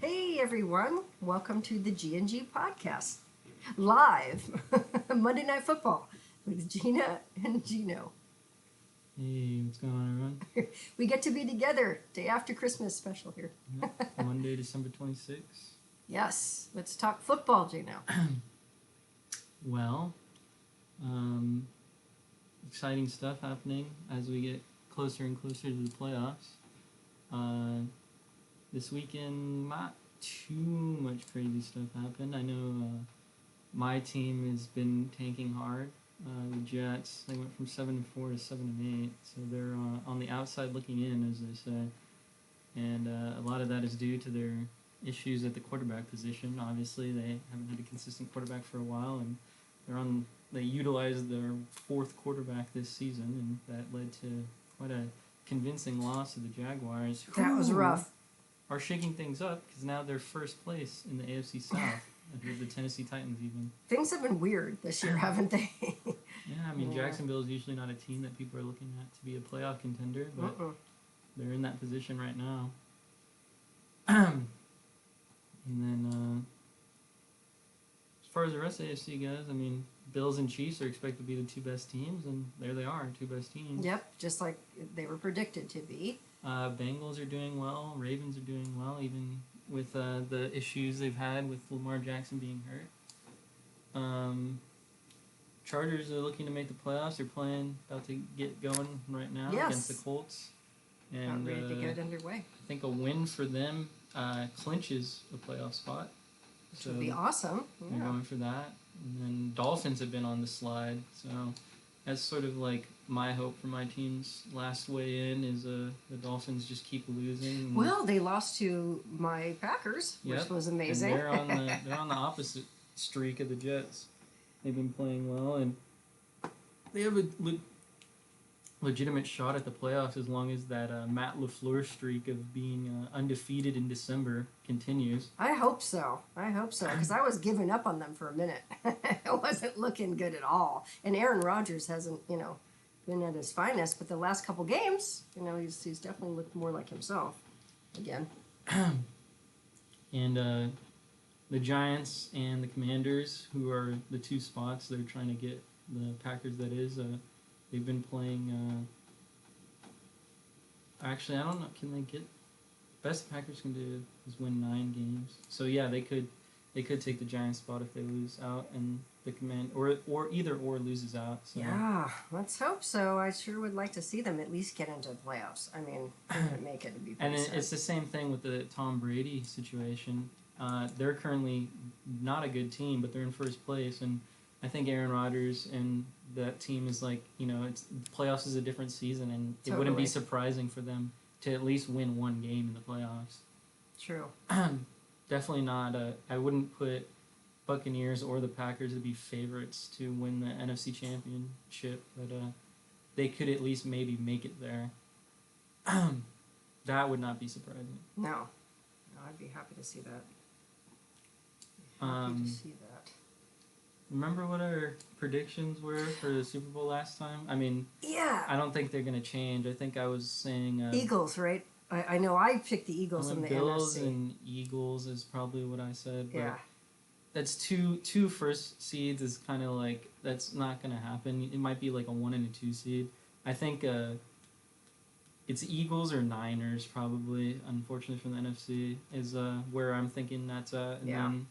Hey everyone, welcome to the G&G Podcast. Live Monday Night Football with Gina and Gino. Hey, what's going on, everyone? We get to be together day after Christmas special here. Monday, December 26th. Yes, let's talk football, Gino. Well, exciting stuff happening as we get closer and closer to the playoffs. This weekend, not too much crazy stuff happened. I know my team has been tanking hard. The Jets, they went from 7-4 to 7-8, so they're on the outside looking in, as they say. And a lot of that is due to their issues at the quarterback position. Obviously, they haven't had a consistent quarterback for a while, and they utilized their fourth quarterback this season, and that led to quite a convincing loss to the Jaguars. That was rough. Are shaking things up because now they're first place in the AFC South. Ahead of the Tennessee Titans, even. Things have been weird this year, haven't they? Yeah, I mean, Jacksonville is usually not a team that people are looking at to be a playoff contender, but they're in that position right now. And then, as far as the rest of the AFC goes, I mean, Bills and Chiefs are expected to be the two best teams, and there they are, two best teams. Yep, just like they were predicted to be. Bengals are doing well, Ravens are doing well, even with the issues they've had with Lamar Jackson being hurt. Chargers are looking to make the playoffs. They're about to get going right now against the Colts. And ready to get underway. I think a win for them clinches a playoff spot. Which would be awesome. They're going for that. And then Dolphins have been on the slide, so that's sort of like my hope for my team's last way in is the Dolphins just keep losing. Well, they lost to my Packers, which was amazing. And they're on the opposite streak of the Jets. They've been playing well, and they have a legitimate shot at the playoffs as long as that Matt LaFleur streak of being undefeated in December continues. I hope so, because I was giving up on them for a minute. It wasn't looking good at all. And Aaron Rodgers hasn't, been at his finest, but the last couple games, he's definitely looked more like himself again. And the Giants and the Commanders, who are the two spots they're trying to get the Packers, that is, they've been playing. Actually, I don't know. Can they get? Best the Packers can do is win 9 games. So yeah, they could take the Giants spot if they lose out, and the or either loses out. So. Yeah, let's hope so. I sure would like to see them at least get into the playoffs. I mean, make it to be. And it's the same thing with the Tom Brady situation. They're currently not a good team, but they're in first place, and I think Aaron Rodgers and that team is like, it's playoffs is a different season, and it wouldn't be surprising for them to at least win one game in the playoffs. True. Definitely not. I wouldn't put Buccaneers or the Packers to be favorites to win the NFC Championship, but they could at least maybe make it there. That would not be surprising. No, I'd be happy to see that. Happy to see that. Remember what our predictions were for the Super Bowl last time? I mean, I don't think they're going to change. I think I was saying... Eagles, right? I know I picked the Eagles in the Bills NFC. And Eagles is probably what I said. But yeah. That's two first seeds is kind of like, that's not going to happen. It might be like a 1 and a 2 seed. I think it's Eagles or Niners probably, unfortunately from the NFC, is where I'm thinking that's at. And then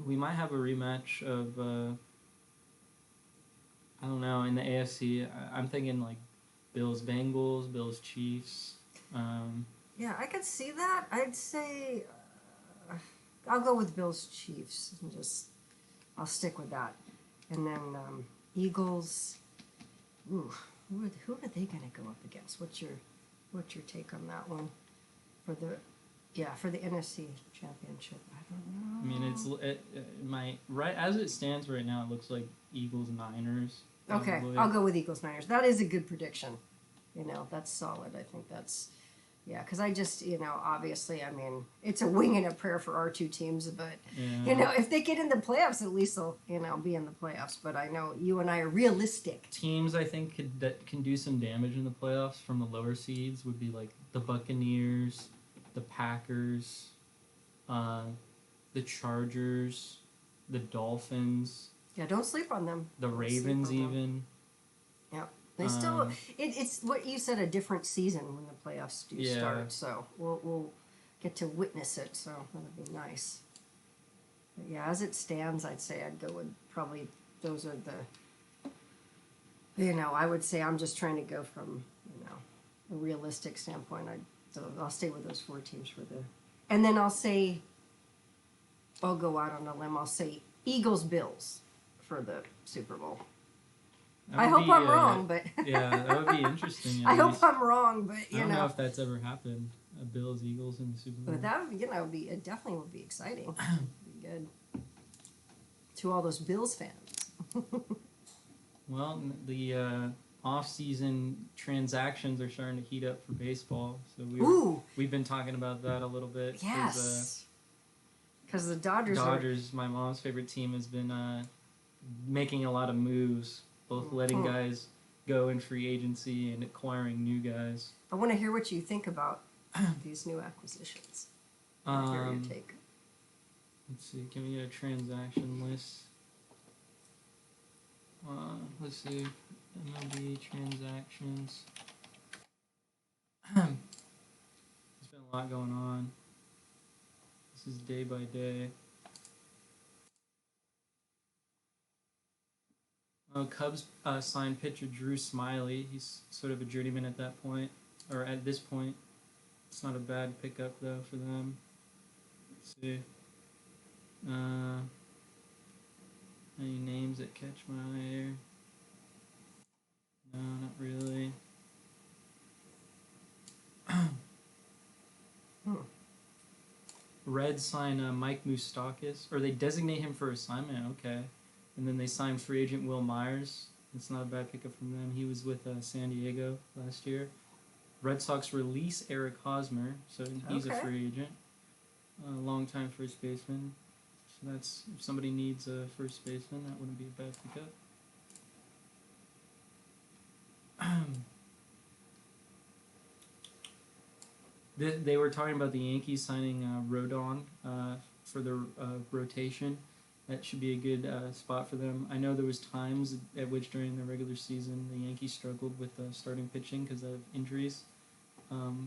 we might have a rematch of, I don't know, in the AFC. I'm thinking like Bills-Bengals, Bills-Chiefs. Yeah, I could see that. I'd say I'll go with Bills-Chiefs and I'll stick with that. And then Eagles. Ooh, who are they going to go up against? What's your take on that one for the NFC Championship? I don't know. I mean, right as it stands right now, it looks like Eagles-Niners. Okay, I'll go with Eagles-Niners. That is a good prediction. That's solid. I think that's, because I just, obviously, I mean, it's a wing and a prayer for our two teams, but, if they get in the playoffs, at least they'll, be in the playoffs. But I know you and I are realistic. Teams, I think, that can do some damage in the playoffs from the lower seeds would be like the Buccaneers, the Packers, the Chargers, the Dolphins, Yeah, don't sleep on them. the Don't sleep Ravens on them. even. Yeah. They still, it's what you said, a different season when the playoffs do start. So we'll get to witness it. So that'll be nice. But yeah, as it stands, I'd say I'd go with probably those are I would say I'm just trying to go from, a realistic standpoint. So I'll stay with those 4 teams and then I'll go out on a limb. I'll say Eagles Bills for the Super Bowl. I hope I'm wrong, but yeah, that would be interesting. I hope I'm wrong, but I don't know if that's ever happened. Bills Eagles in the Super Bowl. But that would it definitely would be exciting. It'd be good to all those Bills fans. Well, the off-season transactions are starting to heat up for baseball, so we've been talking about that a little bit. Yes, because the Dodgers. My mom's favorite team, has been making a lot of moves, both letting guys go in free agency and acquiring new guys. I want to hear what you think about these new acquisitions. Hear your take. Let's see. Can we get a transaction list? Let's see. MLB transactions. There's been a lot going on. This is day by day. Cubs signed pitcher Drew Smiley. He's sort of a journeyman at that point, or at this point. It's not a bad pickup though for them. Let's see. Any names that catch my eye here? No, not really. Reds sign Mike Moustakas, or they designate him for assignment. Okay, and then they sign free agent Will Myers. It's not a bad pickup from them. He was with San Diego last year. Red Sox release Eric Hosmer, so he's a free agent. Long-time first baseman. So that's, if somebody needs a first baseman, that wouldn't be a bad pickup. They were talking about the Yankees signing Rodon for the rotation. That should be a good spot for them. I know there was times at which during the regular season the Yankees struggled with starting pitching because of injuries.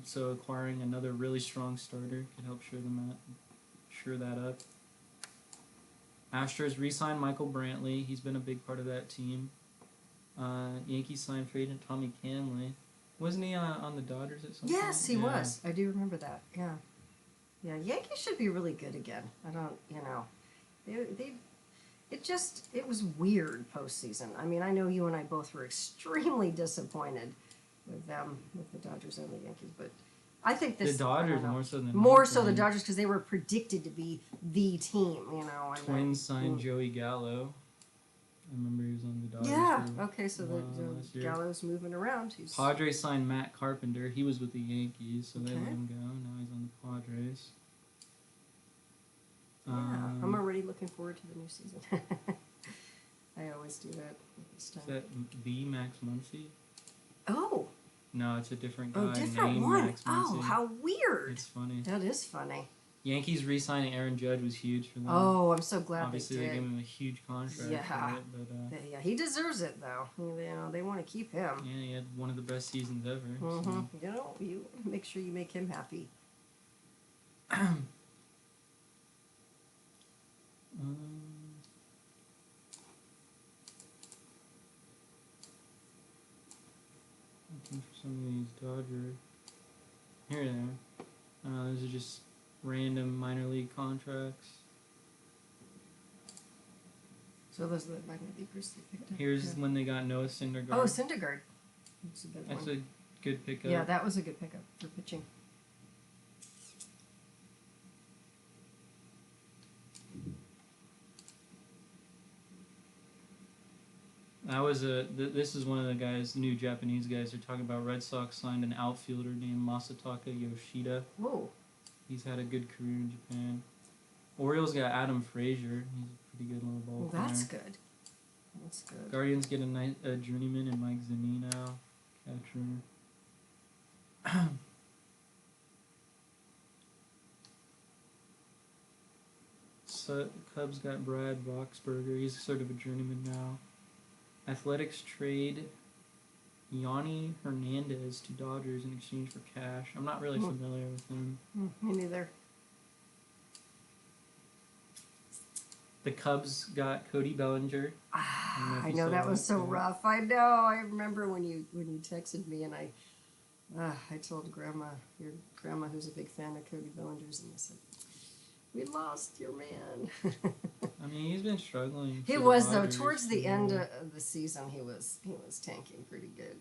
So acquiring another really strong starter could help shore that up. Astros re-signed Michael Brantley. He's been a big part of that team. Yankees signed free agent Tommy Kahnle. Wasn't he on the Dodgers at some point? Yes, he was. I do remember that. Yeah. Yeah, Yankees should be really good again. I don't, it was weird postseason. I mean, I know you and I both were extremely disappointed with them, with the Dodgers and the Yankees, but I think the Dodgers more so the Dodgers because they were predicted to be the team, And Twins signed Joey Gallo. I remember he was on the Dodgers. Yeah. Okay, so the Gallo's moving around. Padres signed Matt Carpenter. He was with the Yankees, so they let him go. Now he's on the Padres. Yeah, I'm already looking forward to the new season. I always do that this time. Is that the Max Muncy? Oh. No, it's a different guy. Oh, different one. Max Muncy. Oh, how weird. It's funny. That is funny. Yankees re-signing Aaron Judge was huge for them. Oh, I'm so glad Obviously, they did. they gave him a huge contract. Yeah. For it, but, yeah, he deserves it, though. They want to keep him. Yeah, he had one of the best seasons ever. Mm-hmm. So. You make sure you make him happy. Looking for some of these Dodger. Here they are. Those are just random minor league contracts. So those are the minor leaguers they picked up. Here's when they got Noah Syndergaard. Oh, Syndergaard. That's a good one. That's a good pickup. Yeah, that was a good pickup for pitching. This is one of the guys, new Japanese guys. They're talking about Red Sox signed an outfielder named Masataka Yoshida. Whoa. He's had a good career in Japan. Orioles got Adam Frazier. He's a pretty good little ball player. That's good. That's good. Guardians get a journeyman in Mike Zunino, catcher. Cubs got Brad Boxberger. He's sort of a journeyman now. Athletics trade Yanni Hernandez to Dodgers in exchange for cash. I'm not really familiar with him. Me neither. The Cubs got Cody Bellinger. I know that was so rough. I know. I remember when you texted me, and I told your grandma, who's a big fan of Cody Bellinger's, and I said, "We lost your man." I mean, he's been struggling. He was though. Towards the end of the season, he was tanking pretty good.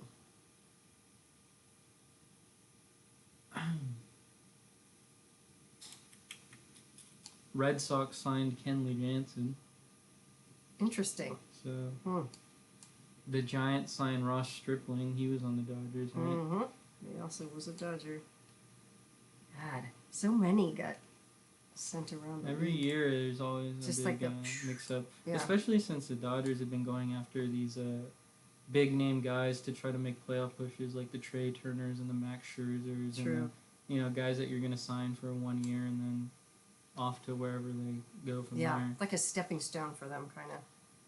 Red Sox signed Kenley Jansen. Interesting. So the Giants signed Ross Stripling. He was on the Dodgers, right? Mm-hmm. He also was a Dodger. God, so many got sent around. Every year, there's always just a big like mix-up. Yeah. Especially since the Dodgers have been going after these big-name guys to try to make playoff pushes, like the Trey Turners and the Max Scherzers. True. And the, guys that you're going to sign for 1 year and then off to wherever they go from there. Like a stepping stone for them, kind of.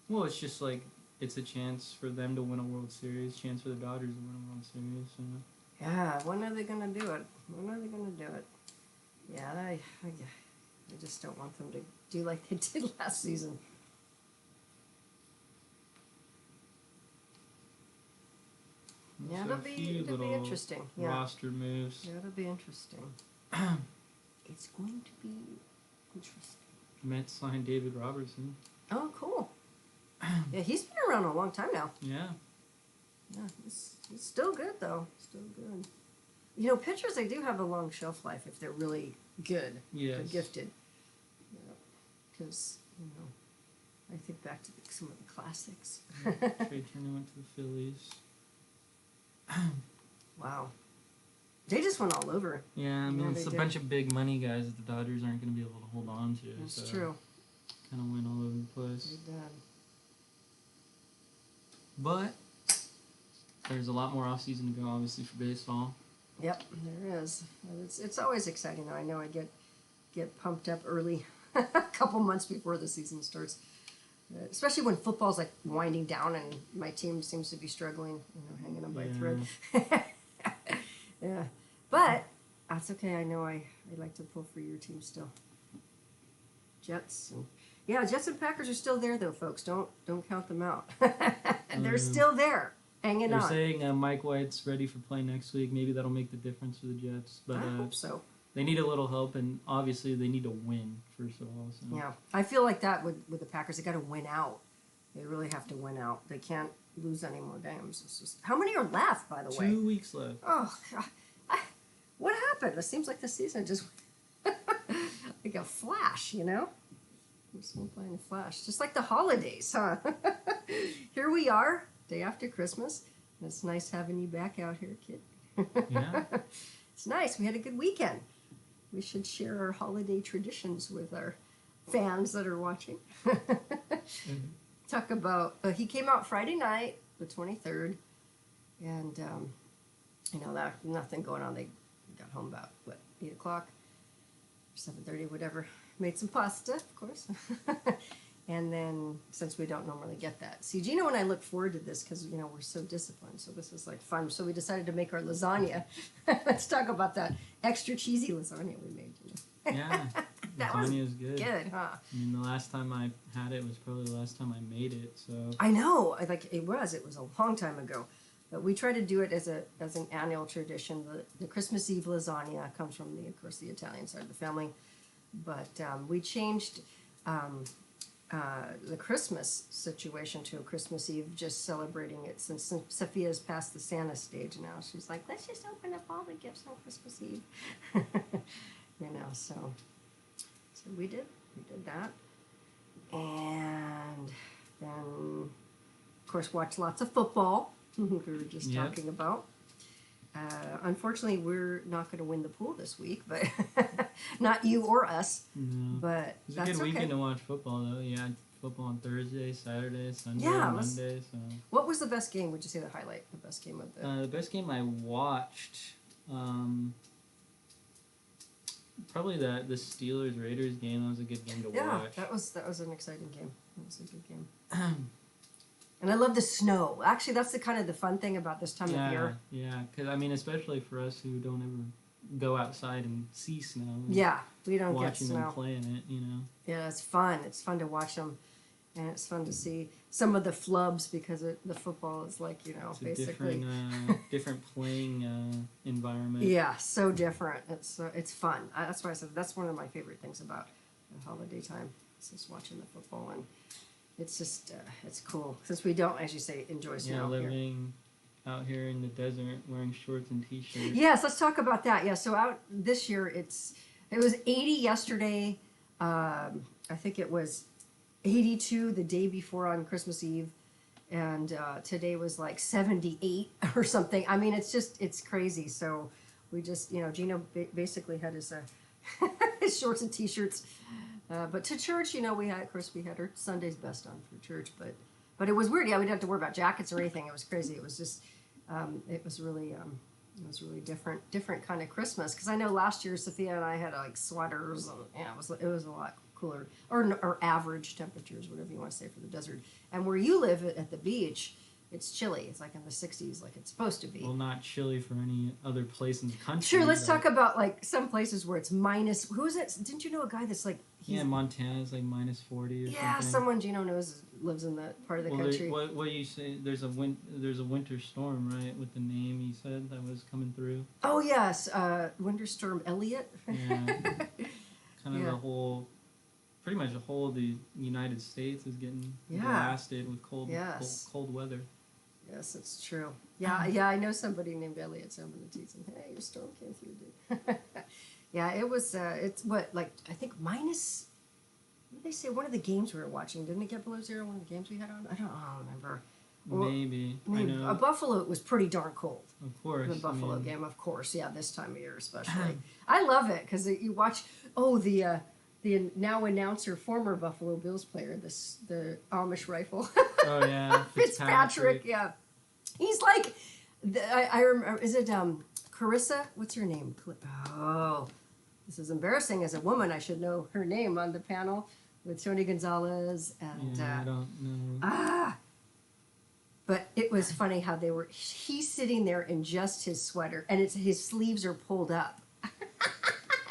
Well, it's just like it's a chance for them to win a World Series, chance for the Dodgers to win a World Series. Yeah, when are they going to do it? Yeah, I just don't want them to do like they did last season. Yeah, it'll be interesting. Yeah. Roster moves. Yeah, it'll be interesting. It's going to be interesting. Mets signed David Robertson. Oh, cool. Yeah, he's been around a long time now. Yeah. Yeah, he's still good, though. Still good. Pitchers, they do have a long shelf life if they're really good. Yes. They're gifted. Because, I think back to some of the classics. Trey Turner went to the Phillies. Wow. They just went all over. Yeah, I mean, it's a bunch of big money guys that the Dodgers aren't going to be able to hold on to. That's true. Kind of went all over the place. They did. But there's a lot more off-season to go, obviously, for baseball. Yep, there is. It's always exciting, though. I know I get pumped up early, a couple months before the season starts. Especially when football's like winding down and my team seems to be struggling, hanging on by a thread. Yeah, but that's okay. I know I like to pull for your team still. Jets and Packers are still there though, folks. Don't count them out. They're still there, hanging on. They're saying Mike White's ready for play next week. Maybe that'll make the difference for the Jets. But I hope so. They need a little help, and obviously they need to win, first of all. So. Yeah, I feel like that with the Packers. They got to win out. They really have to win out. They can't lose any more games. It's just, how many are left, by the way? 2 weeks left. Oh, God. What happened? It seems like the season just like a flash, Just went by in a flash. Just like the holidays, huh? Here we are, day after Christmas. And it's nice having you back out here, kid. Yeah. It's nice. We had a good weekend. We should share our holiday traditions with our fans that are watching. Talk about, he came out Friday night, the 23rd, and, nothing going on. They got home about, 8 o'clock, 7:30, whatever. Made some pasta, of course. And then, since we don't normally get that. See, Gino and I look forward to this because, we're so disciplined. So this is like fun. So we decided to make our lasagna. Let's talk about that extra cheesy lasagna we made. Yeah, that lasagna is good. Good, huh? I mean, the last time I had it was probably the last time I made it. So I know. It was a long time ago. But we try to do it as an annual tradition. The Christmas Eve lasagna comes from, of course, the Italian side of the family. But we changed the Christmas situation to a Christmas Eve, just celebrating it since Sophia's past the Santa stage now. She's like, let's just open up all the gifts on Christmas Eve. So we did that. And then, of course, watched lots of football. We were just talking about. Unfortunately, we're not going to win the pool this week, but not you or us. No. But it's that's a good okay. weekend to watch football, though. Yeah, football on Thursday, Saturday, Sunday, Yeah, Monday. So. What was the best game? Would you say the highlight? The best game of The best game I watched Probably the Steelers Raiders game. That was a good game to watch. that was an exciting game. That was a good game. And I love the snow. Actually, that's the fun thing about this time of year. Yeah, because I mean, especially for us who don't ever go outside and see snow. Yeah, we don't get watching snow. them play in it, you know. Yeah, it's fun. It's fun to watch them, and it's fun to see some of the flubs because the football is like It's basically a different playing environment. Yeah, so different. It's fun. That's why I said that's one of my favorite things about the holiday time. It's just watching the football, and it's just it's cool since we don't, as you say, enjoy snow. Living out here in the desert, wearing shorts and t-shirts. Yes, let's talk about that. Yeah, so out this year it was 80 yesterday. I think it was 82 the day before on Christmas Eve, and today was like 78 or something. I mean, it's crazy. So we just Gino basically had his his shorts and t-shirts. But to church, we had our Sunday's best on for church, but it was weird. Yeah, we didn't have to worry about jackets or anything. It was crazy. It was just, it was really different kind of Christmas. Because I know last year Sophia and I had like sweaters, and it was a lot cooler, or average temperatures, whatever you want to say for the desert. And where you live at the beach, it's chilly. It's like in the 60s, like it's supposed to be. Well, not chilly for any other place in the country. Sure, let's talk about like some places where it's minus. Who is it? Didn't you know a guy that's like? Montana's like minus 40 or something. Yeah, someone Gino knows lives in that part of the country. What you say? There's a winter storm, right? With the name you said that was coming through. Oh yes, Winter Storm Elliott. Yeah, kind of pretty much the whole of the United States is getting blasted with cold weather. Yes, it's true. Yeah, I know somebody named Elliot, so I'm going to tease him. Hey, your storm came through, dude. Yeah, it was, it's I think minus, what did they say? One of the games we were watching, didn't it get below zero, one of the games we had on? I don't remember. Maybe. I know. Buffalo was pretty darn cold. Of course. The Buffalo game, of course. Yeah, this time of year especially. I love it because you watch, the now announcer, former Buffalo Bills player, the Amish rifle. Oh yeah, Fitzpatrick. Yeah, he's like, I remember. Is it Carissa? What's her name? Oh, this is embarrassing. As a woman, I should know her name on the panel with Tony Gonzalez and. I don't know. But it was funny how he's sitting there in just his sweater, and his sleeves are pulled up.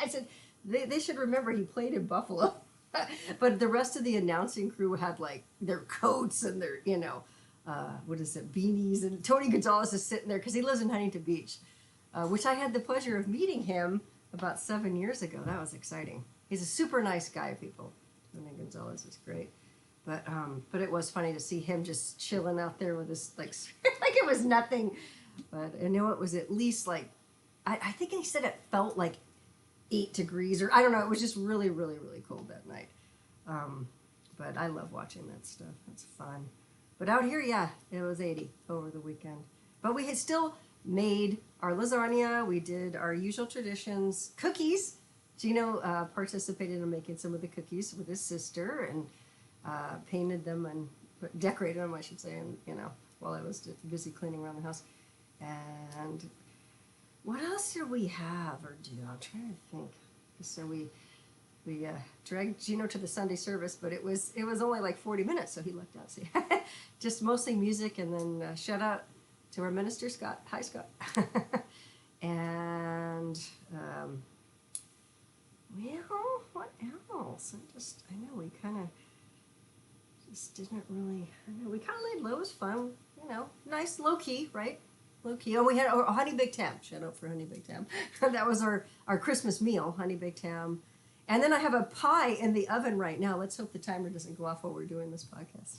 I said. They should remember he played in Buffalo. But the rest of the announcing crew had like their coats and their, beanies. And Tony Gonzalez is sitting there because he lives in Huntington Beach, which I had the pleasure of meeting him about 7 years ago. That was exciting. He's a super nice guy, people. Tony Gonzalez is great. But it was funny to see him just chilling out there with his, like it was nothing. But I know it was at least like, I think he said it felt like 8 degrees, or I don't know. It was just really, really, really cold that night. But I love watching that stuff. It's fun. But out here, yeah, it was 80 over the weekend. But we had still made our lasagna. We did our usual traditions. Cookies. Gino participated in making some of the cookies with his sister and painted them and decorated them, I should say, and while I was busy cleaning around the house. And what else did we have or do? I'm trying to think. So we dragged Gino to the Sunday service, but it was only like 40 minutes, so he lucked out. See, just mostly music, and then shout out to our minister Scott. Hi, Scott. And what else? I know we kind of just didn't really. I know we kind of laid low. It was fun. Nice, low key, right? Low key. Oh, we had honey baked ham. Shout out for honey baked ham. That was our Christmas meal, honey baked ham. And then I have a pie in the oven right now. Let's hope the timer doesn't go off while we're doing this podcast.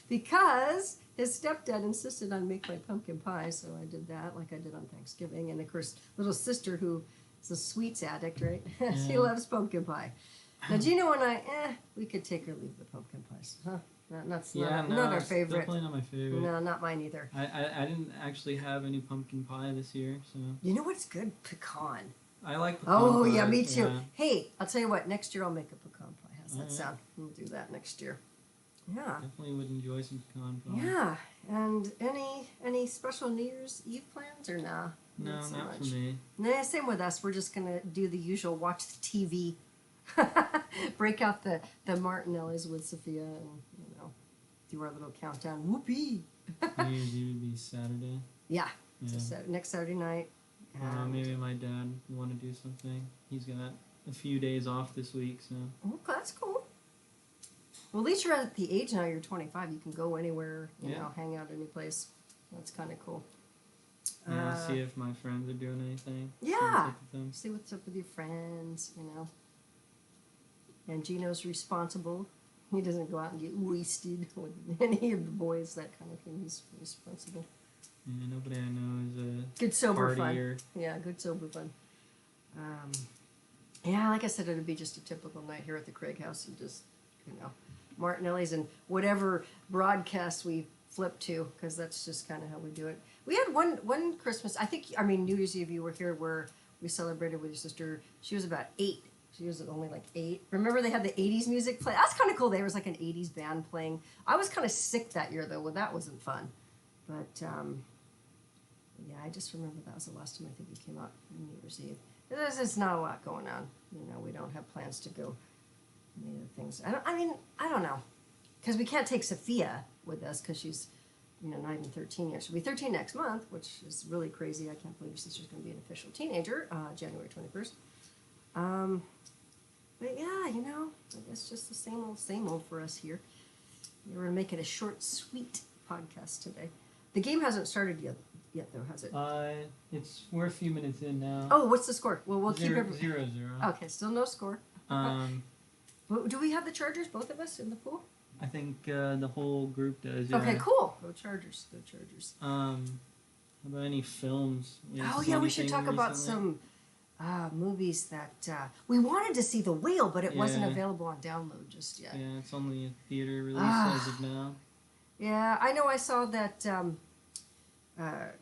Because his stepdad insisted on make my pumpkin pie, so I did that like I did on Thanksgiving. And of course, little sister who is a sweets addict, right? She loves pumpkin pie. Now, Gino and I, we could take or leave the pumpkin pies, huh? Not our favorite. Definitely not my favorite. No, not mine either. I didn't actually have any pumpkin pie this year, so. You know what's good? Pecan. I like pecan Oh, pie. yeah, me too. Yeah. Hey, I'll tell you what. Next year I'll make a pecan pie. How's that sound? We'll do that next year. Yeah. Definitely would enjoy some pecan pie. Yeah. And any special New Year's Eve plans or nah? No, so not for much. me. Nah, same with us. We're just gonna do the usual, watch the TV, break out the Martinellis with Sophia, and do our little countdown. Whoopee! Usually would be Saturday. Yeah, Yeah. so next Saturday night. Maybe my dad would want to do something. He's got a few days off this week, so. Okay, that's cool. Well, at least you're at the age now. You're 25. You can go anywhere. You know, hang out any place. That's kind of cool. Yeah, see if my friends are doing anything. Yeah. See what's up with your friends, And Gino's responsible. He doesn't go out and get wasted with any of the boys, that kind of thing. He's responsible. Yeah, nobody I know is a good sober partier. Fun. Yeah, good sober fun. Yeah, like I said, it'd be just a typical night here at the Craig House, and just Martinelli's and whatever broadcast we flip to, because that's just kind of how we do it. We had one Christmas, New Year's Eve you were here, where we celebrated with your sister. She was about 8. She was only like 8. Remember they had the 80s music play? That's kind of cool. There was like an 80s band playing. I was kind of sick that year, though. Well, that wasn't fun. But, yeah, I just remember that was the last time I think we came out on New Year's Eve. There's not a lot going on. We don't have plans to go any of the things. I don't know. Because we can't take Sophia with us because she's, not even 13 yet. She'll be 13 next month, which is really crazy. I can't believe your sister's going to be an official teenager, January 21st. But yeah, I guess just the same old for us here. We're going to make it a short, sweet podcast today. The game hasn't started yet though, has it? We're a few minutes in now. Oh, what's the score? Well, we'll keep it 0-0. Okay, still no score. Do we have the Chargers, both of us, in the pool? I think the whole group does. Yeah. Okay, cool. Go Chargers. Go Chargers. How about any films? We should talk about some movies that we wanted to see. The Whale, but it wasn't available on download just yet. Yeah, it's only a theater release as of now. Yeah, I know. I saw that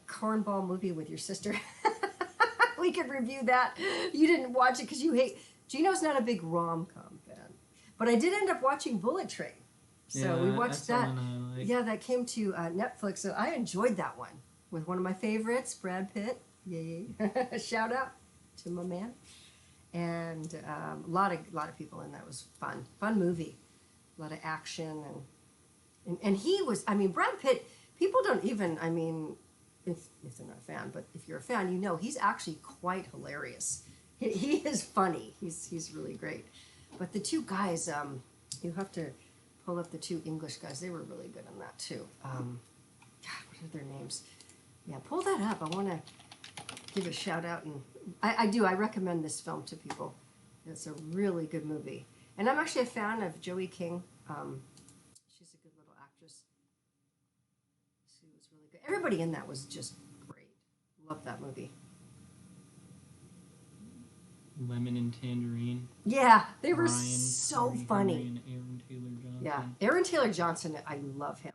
cornball movie with your sister. We could review that. You didn't watch it because you hate. Gino's not a big rom-com fan, but I did end up watching Bullet Train. So we watched that. Like. Yeah, that came to Netflix. So I enjoyed that one with one of my favorites, Brad Pitt. Yay! Shout out to my man. And a lot of people in that. It was fun movie. A lot of action and he was. Brad Pitt. People don't even. If they're not a fan, but if you're a fan, he's actually quite hilarious. He is funny. He's really great. But the two guys, you have to pull up the two English guys. They were really good in that too. God, what are their names? Yeah, pull that up. I want to give a shout out, and I do. I recommend this film to people. It's a really good movie, and I'm actually a fan of Joey King. She's a good little actress. She was really good. Everybody in that was just great. Love that movie. Lemon and Tangerine. Yeah, they were so funny. And Aaron Taylor Johnson. Yeah, Aaron Taylor Johnson, I love him.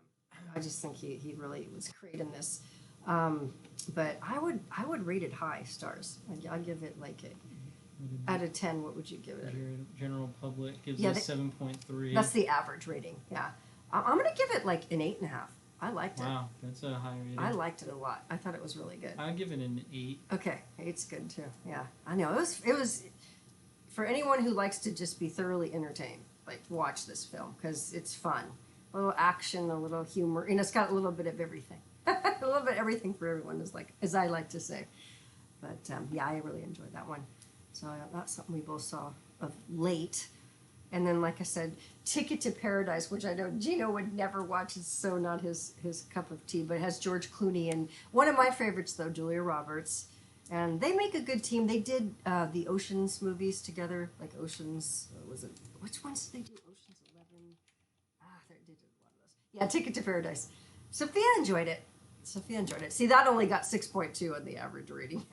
I just think he really was great in this. But I would rate it high stars. I'd give it like out of 10. What would you give it? General public gives it 7.3. That's the average rating. Yeah, I'm gonna give it like an 8.5. I liked it. Wow, that's a high rating. I liked it a lot. I thought it was really good. I'd give it an 8. Okay, 8's good too. Yeah, I know. It was for anyone who likes to just be thoroughly entertained. Like, watch this film because it's fun. A little action, a little humor. It's got a little bit of everything. A little bit of everything for everyone, as I like to say. But yeah, I really enjoyed that one. So that's something we both saw of late. And then, like I said, Ticket to Paradise, which I know Gino would never watch. It's so not his cup of tea. But it has George Clooney and one of my favorites, though, Julia Roberts. And they make a good team. They did the Oceans movies together, like Oceans. Which ones did they do? Oceans 11. They did a lot of those. Yeah, Ticket to Paradise. Sophia enjoyed it. See, that only got 6.2 on the average rating.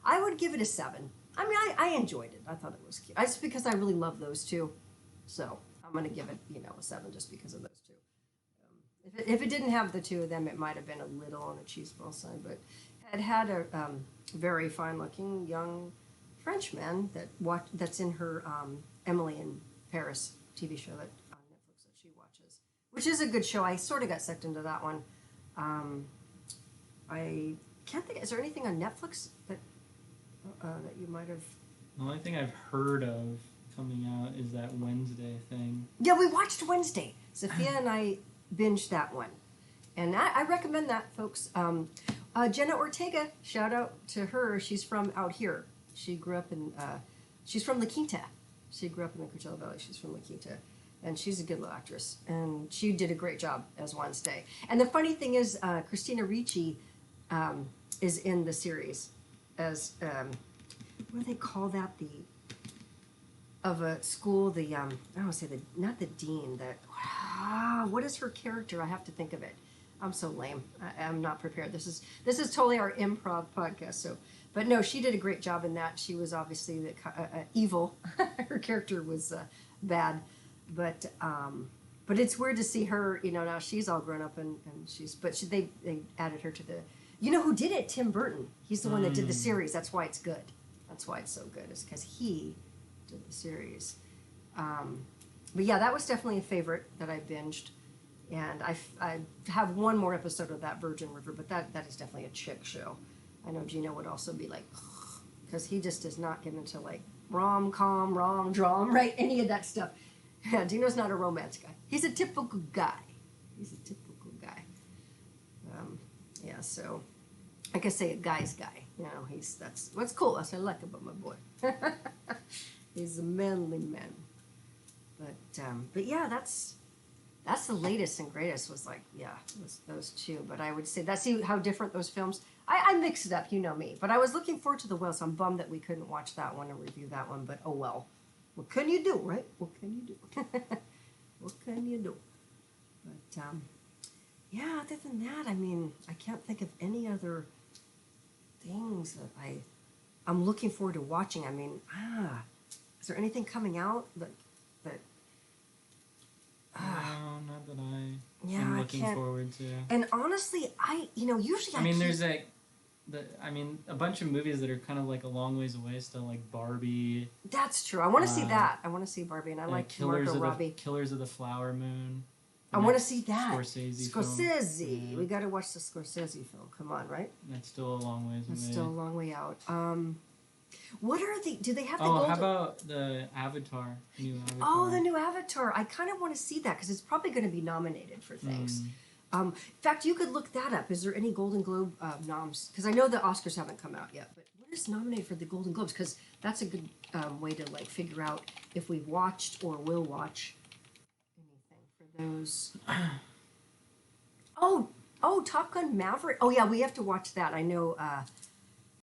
I would give it a 7. I enjoyed it. I thought it was cute. Just because I really love those two. So I'm going to give it, a 7 just because of those two. If it didn't have the two of them, it might have been a little on the cheeseball side. But it had a very fine-looking young Frenchman that's in her Emily in Paris TV show that on Netflix that she watches, which is a good show. I sort of got sucked into that one. I can't think. Is there anything on Netflix that you might have? The only thing I've heard of coming out is that Wednesday thing. Yeah, we watched Wednesday. Sophia and I binged that one, and I recommend that, folks. Jenna Ortega, shout out to her. She's from out here. She grew up in. She's from La Quinta. She grew up in the Coachella Valley. She's from La Quinta. And she's a good little actress. And she did a great job as Wednesday. And the funny thing is, Christina Ricci is in the series as, what do they call that? Of a school, I don't want to say not the dean, what is her character? I have to think of it. I'm so lame. I'm not prepared. This is totally our improv podcast. So, but no, she did a great job in that. She was obviously evil. Her character was bad. But it's weird to see her, now she's all grown up and they added her to you know who did it? Tim Burton. He's the one that did the series. That's why it's good. That's why it's so good, is because he did the series. But yeah, that was definitely a favorite that I binged. And I have one more episode of that Virgin River, but that is definitely a chick show. I know Gino would also be like, because he just does not get into like rom-com, rom-dram, right? Any of that stuff. Yeah, Dino's not a romance guy. He's a typical guy. Yeah, so I could say a guy's guy. That's what's cool. That's what I like about my boy. He's a manly man. But yeah, that's the latest and greatest. Was those two. But I would say see how different those films. I mix it up, you know me. But I was looking forward to The Whale, so I'm bummed that we couldn't watch that one and review that one. But oh well. What can you do, right? What can you do? What can you do? But, yeah, other than that, I can't think of any other things that I'm looking forward to watching. Is there anything coming out that no, not that I'm looking forward to. And honestly, usually there's a bunch of movies that are kind of like a long ways away still, like Barbie. That's true. I want to see that. I want to see Barbie, and I like Margot Robbie. Killers of the Flower Moon. I want to see that. Scorsese film. Yeah. We got to watch the Scorsese film. Come on, right? That's still a long ways away. That's still a long way out. What are do they have the how about the Avatar? New Avatar. Oh, the new Avatar. I kind of want to see that because it's probably going to be nominated for things. In fact, you could look that up. Is there any Golden Globe noms? Because I know the Oscars haven't come out yet, but what is nominated for the Golden Globes? Because that's a good way to figure out if we've watched or will watch anything for those. Oh, Top Gun Maverick. Oh yeah, we have to watch that. I know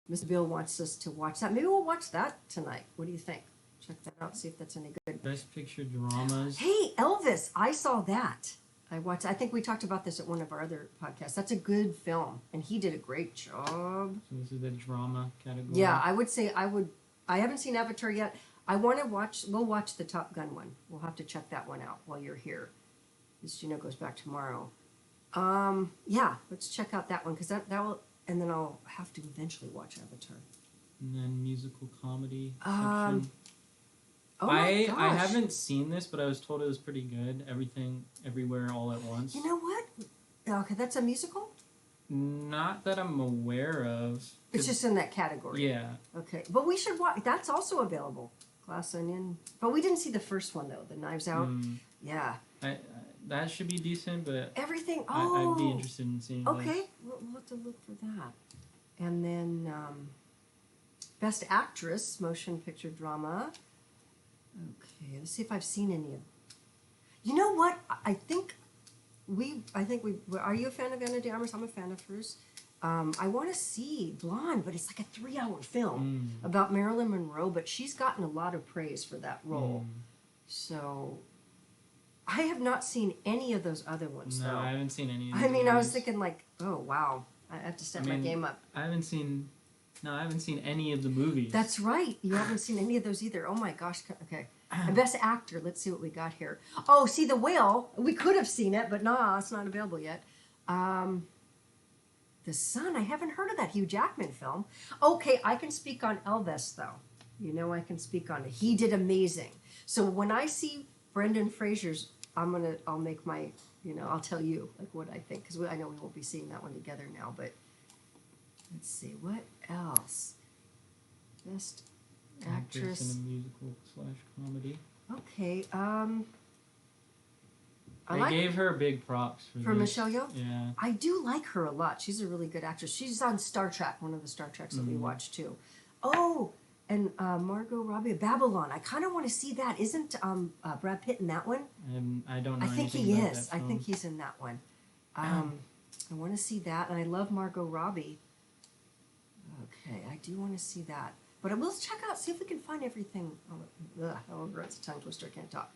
Mr. Bill wants us to watch that. Maybe we'll watch that tonight. What do you think? Check that out. See if that's any good. Best Picture dramas. Hey, Elvis! I saw that. I think we talked about this at one of our other podcasts. That's a good film, and he did a great job. So this is the drama category. Yeah, I would say I haven't seen Avatar yet. We'll watch the Top Gun one. We'll have to check that one out while you're here. This goes back tomorrow. Yeah, let's check out that one because that will, and then I'll have to eventually watch Avatar. And then musical comedy section. Oh my I gosh. haven't seen this, but I was told it was pretty good. Everything, Everywhere, All at Once. You know what? Okay, that's a musical? Not that I'm aware of. It's just in that category. Yeah. Okay, but we should watch. That's also available. Glass Onion. But we didn't see the first one though. The Knives Out. Yeah. That should be decent, but everything. I'd be interested in seeing. Okay, we'll have to look for that. And then Best Actress, Motion Picture Drama. Okay, let's see if I've seen any of. You know what? I think we. Are you a fan of Anna de Armas? I'm a fan of hers. I want to see Blonde, but it's like a 3-hour film about Marilyn Monroe. But she's gotten a lot of praise for that role. So I have not seen any of those other ones. No, though. I haven't seen any. Of I mean, I was thinking oh wow, I have to step my game up. I haven't seen any of the movies. That's right. You haven't seen any of those either. Oh my gosh. Okay. And Best Actor. Let's see what we got here. Oh, see The Whale. We could have seen it, but nah, it's not available yet. The Sun. I haven't heard of that Hugh Jackman film. Okay, I can speak on Elvis though. I can speak on it. He did amazing. So when I see Brendan Fraser's, I'll make my, I'll tell you what I think because I know we won't be seeing that one together now, but Let's see, what else? Best Actress actress. in a musical/comedy. Okay, I They like gave her big props for this. Michelle Yeoh. Yeah. I do like her a lot. She's a really good actress. She's on Star Trek, one of the Star Treks that we watch too. Oh, and Margot Robbie, Babylon. I kind of want to see that. Isn't Brad Pitt in that one? I don't know. I think anything he about is. that I film. think he's in that one. I want to see that, and I love Margot Robbie. Okay, I do want to see that. But I will check out, see if we can find everything. Oh, it's a tongue twister. I can't talk.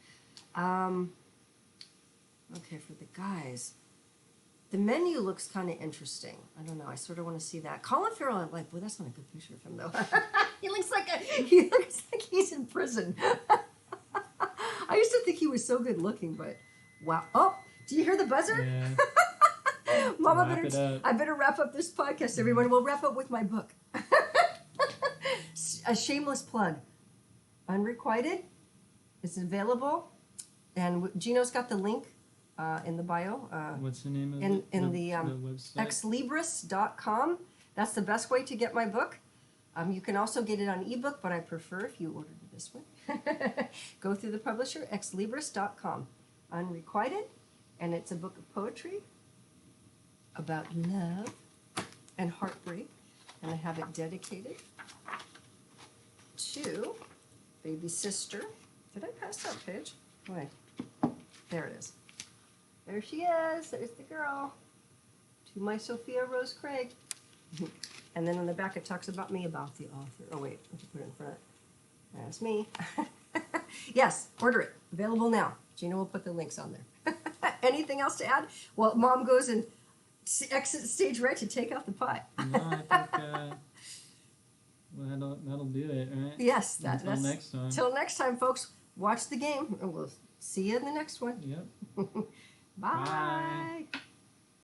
Okay, for the guys. The menu looks kind of interesting. I don't know. I sort of want to see that. Colin Farrell, I'm like, well, that's not a good picture of him, though. he looks like he's in prison. I used to think he was so good looking, but wow. Oh, do you hear the buzzer? Yeah. Mama, I I better wrap up this podcast, everyone. We'll wrap up with my book. A shameless plug. Unrequited. It's available. And Gino's got the link in the bio. What's the name of the website? exlibris.com. That's the best way to get my book. You can also get it on ebook, but I prefer if you ordered it this way. Go through the publisher, exlibris.com. Unrequited. And it's a book of poetry about love and heartbreak. And I have it dedicated to baby sister. Did I pass that page? Wait. There it is. There she is. There's the girl. To my Sophia Rose Craig. And then on the back it talks about me, about the author. Oh wait, I have to put it in front. That's me. Yes, order it. Available now. Gina will put the links on there. Anything else to add? Well, Mom goes and exits stage right to take out the pie. No, I think that'll do it, right? Yes, Until that's next time. Till next time, folks. Watch the game, and we'll see you in the next one. Yep. Bye. Bye.